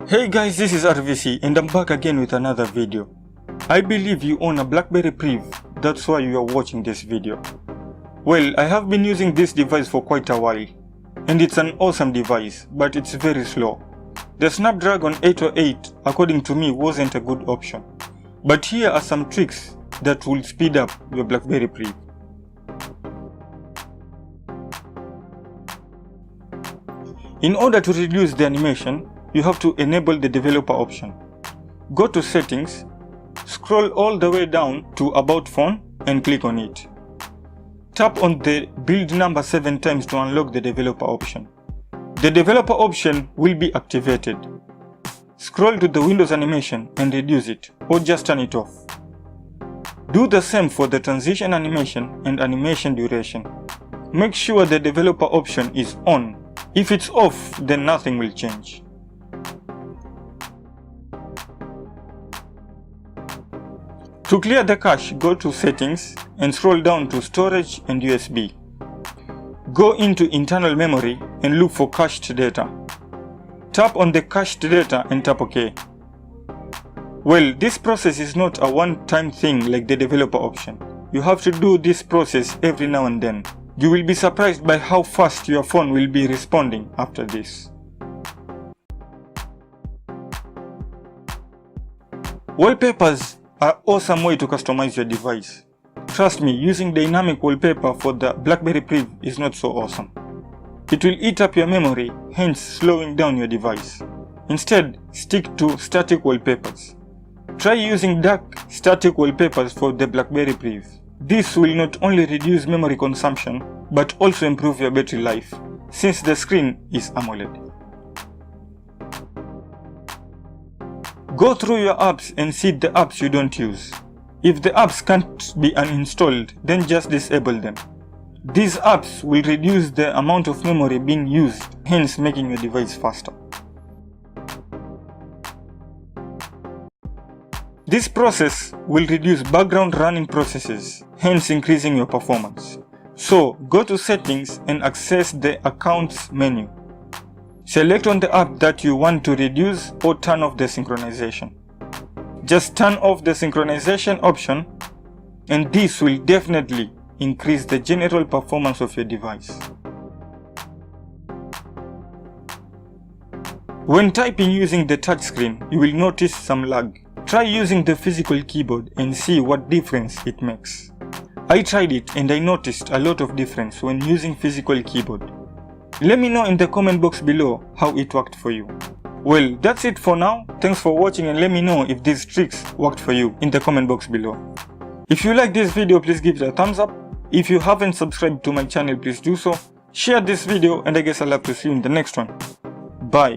Hey guys, this is R.V.C and I'm back again with another video. I believe you own a BlackBerry Priv, that's why you are watching this video. Well, I have been using this device for quite a while, and it's an awesome device, but it's very slow. The Snapdragon 808, according to me, wasn't a good option. But here are some tricks that will speed up your BlackBerry Priv. In order to reduce the animation, you have to enable the developer option. Go to settings, scroll all the way down to about phone and click on it. Tap on the build number 7 times to unlock the developer option. The developer option will be activated. Scroll to the Windows animation and reduce it or just turn it off. Do the same for the transition animation and animation duration. Make sure the developer option is on. If it's off, then nothing will change. To clear the cache, go to Settings and scroll down to Storage and USB. Go into Internal Memory and look for cached data. Tap on the cached data and tap OK. Well, this process is not a one-time thing like the developer option. You have to do this process every now and then. You will be surprised by how fast your phone will be responding after this. Wallpapers are an awesome way to customize your device. Trust me, using dynamic wallpaper for the BlackBerry Priv is not so awesome. It will eat up your memory, hence slowing down your device. Instead, stick to static wallpapers. Try using dark static wallpapers for the BlackBerry Priv. This will not only reduce memory consumption, but also improve your battery life, since the screen is AMOLED. Go through your apps and see the apps you don't use. If the apps can't be uninstalled, then just disable them. These apps will reduce the amount of memory being used, hence making your device faster. This process will reduce background running processes, hence increasing your performance. So, go to Settings and access the Accounts menu. Select on the app that you want to reduce or turn off the synchronization. Just turn off the synchronization option, and this will definitely increase the general performance of your device. When typing using the touchscreen, you will notice some lag. Try using the physical keyboard and see what difference it makes. I tried it and I noticed a lot of difference when using physical keyboard. Let me know in the comment box below how it worked for you. Well, that's it for now. Thanks for watching and let me know if these tricks worked for you in the comment box below. If you like this video, please give it a thumbs up. If you haven't subscribed to my channel, please do so. Share this video and I guess I'll have to see you in the next one. Bye.